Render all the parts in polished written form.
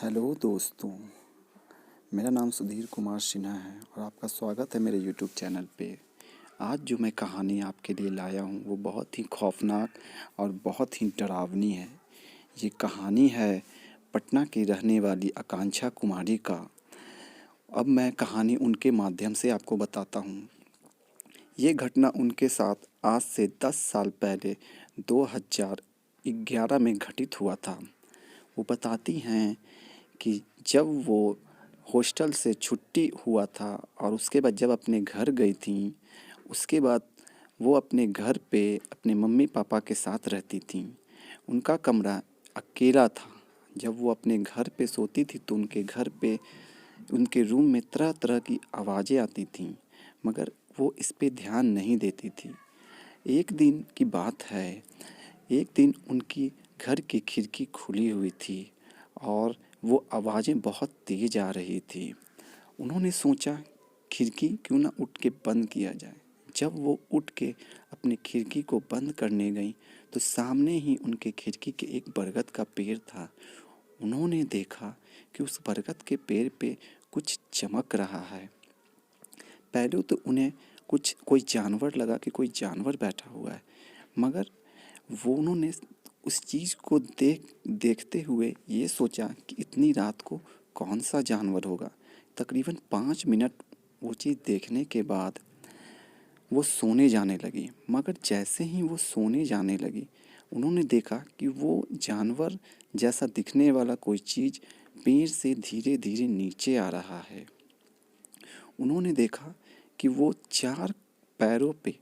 Hello दोस्तों, मेरा नाम सुधीर कुमार सिन्हा है और आपका स्वागत है मेरे यूट्यूब चैनल पे। आज जो मैं कहानी आपके लिए लाया हूँ वो बहुत ही खौफनाक और बहुत ही डरावनी है। ये कहानी है पटना की रहने वाली आकांक्षा कुमारी का। अब मैं कहानी उनके माध्यम से आपको बताता हूँ। ये घटना उनके साथ आज से 10 साल पहले 2011 में घटित हुआ था। वो बताती हैं कि जब वो हॉस्टल से छुट्टी हुआ था और उसके बाद जब अपने घर गई थीं, उसके बाद वो अपने घर पे अपने मम्मी पापा के साथ रहती थीं। उनका कमरा अकेला था। जब वो अपने घर पे सोती थी तो उनके घर पे उनके रूम में तरह तरह की आवाज़ें आती थीं, मगर वो इस पे ध्यान नहीं देती थी। एक दिन की बात है, एक दिन उनकी घर की खिड़की खुली हुई थी और वो आवाज़ें बहुत तेज़ आ रही थी। उन्होंने सोचा खिड़की क्यों ना उठ के बंद किया जाए। जब वो उठ के अपनी खिड़की को बंद करने गई तो सामने ही उनके खिड़की के एक बरगद का पेड़ था। उन्होंने देखा कि उस बरगद के पेड़ पे कुछ चमक रहा है। पहले तो उन्हें कुछ कोई जानवर लगा कि कोई जानवर बैठा हुआ है, मगर वो उन्होंने उस चीज़ को देखते हुए ये सोचा कि इतनी रात को कौन सा जानवर होगा। तकरीबन 5 मिनट वो चीज़ देखने के बाद वो सोने जाने लगी, मगर जैसे ही वो सोने जाने लगी उन्होंने देखा कि वो जानवर जैसा दिखने वाला कोई चीज़ पेड़ से धीरे धीरे नीचे आ रहा है। उन्होंने देखा कि वो 4 पैरों पे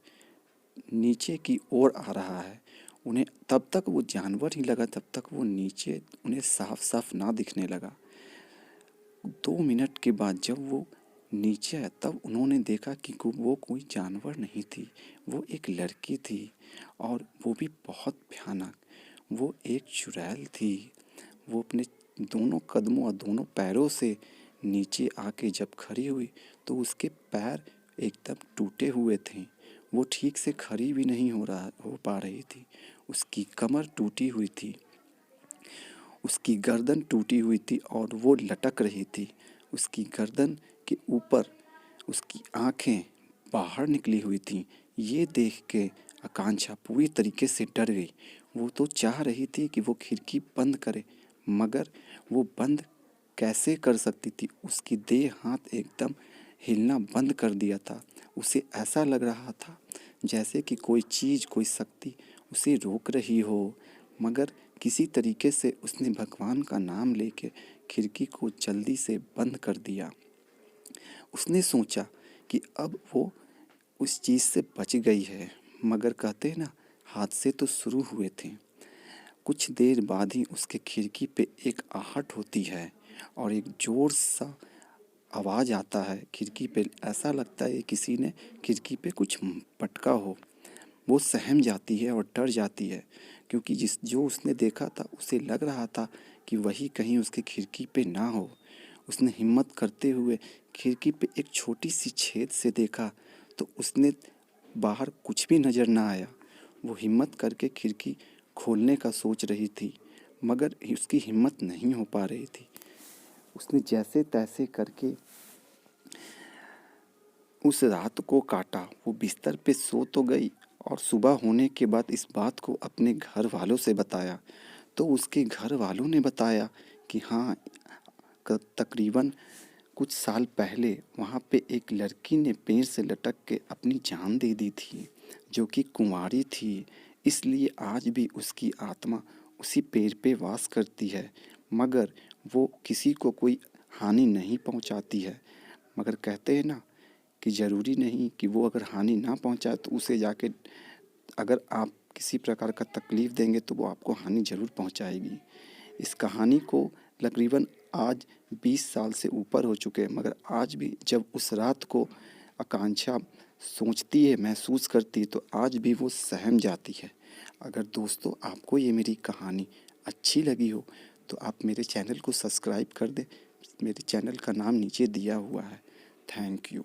नीचे की ओर आ रहा है। उन्हें तब तक वो जानवर ही लगा, तब तक वो नीचे उन्हें साफ साफ ना दिखने लगा। 2 मिनट के बाद जब वो नीचे आया तब उन्होंने देखा कि वो कोई जानवर नहीं थी, वो एक लड़की थी और वो भी बहुत भयानक। वो एक चुड़ैल थी। वो अपने दोनों कदमों और दोनों पैरों से नीचे आके जब खड़ी हुई तो उसके पैर एकदम टूटे हुए थे। वो ठीक से खड़ी भी नहीं हो पा रही थी। उसकी कमर टूटी हुई थी, उसकी गर्दन टूटी हुई थी और वो लटक रही थी। उसकी गर्दन के ऊपर उसकी आंखें बाहर निकली हुई थीं। ये देख के आकांक्षा पूरी तरीके से डर गई। वो तो चाह रही थी कि वो खिड़की बंद करे, मगर वो बंद कैसे कर सकती थी। उसकी देह हाथ एकदम हिलना बंद कर दिया था। उसे ऐसा लग रहा था जैसे कि कोई चीज़, कोई शक्ति उसे रोक रही हो, मगर किसी तरीके से उसने भगवान का नाम लेके खिड़की को जल्दी से बंद कर दिया। उसने सोचा कि अब वो उस चीज़ से बच गई है, मगर कहते हैं ना, हादसे तो शुरू हुए थे। कुछ देर बाद ही उसके खिड़की पे एक आहट होती है और एक ज़ोर सा आवाज़ आता है खिड़की पे। ऐसा लगता है किसी ने खिड़की पे कुछ पटका हो। वो सहम जाती है और डर जाती है, क्योंकि जो उसने देखा था उसे लग रहा था कि वही कहीं उसकी खिड़की पे ना हो। उसने हिम्मत करते हुए खिड़की पे एक छोटी सी छेद से देखा तो उसने बाहर कुछ भी नज़र ना आया। वो हिम्मत करके खिड़की खोलने का सोच रही थी, मगर उसकी हिम्मत नहीं हो पा रही थी। उसने जैसे तैसे करके उस रात को काटा। वो बिस्तर पे सो तो गई और सुबह होने के बाद इस बात को अपने घर वालों से बताया तो उसके घर वालों ने बताया कि हाँ, तकरीबन कुछ साल पहले वहाँ पे एक लड़की ने पेड़ से लटक के अपनी जान दे दी थी, जो कि कुंवारी थी। इसलिए आज भी उसकी आत्मा उसी पेड़ पे वास करती है, मगर वो किसी को कोई हानि नहीं पहुँचाती है। मगर कहते हैं ना कि ज़रूरी नहीं कि वो अगर हानि ना पहुँचाए तो उसे जाके अगर आप किसी प्रकार का तकलीफ़ देंगे तो वो आपको हानि ज़रूर पहुँचाएगी। इस कहानी को तकरीबन आज 20 साल से ऊपर हो चुके हैं, मगर आज भी जब उस रात को आकांक्षा सोचती है, महसूस करती है, तो आज भी वो सहम जाती है। अगर दोस्तों आपको ये मेरी कहानी अच्छी लगी हो तो आप मेरे चैनल को सब्सक्राइब कर दें। मेरे चैनल का नाम नीचे दिया हुआ है। Thank you.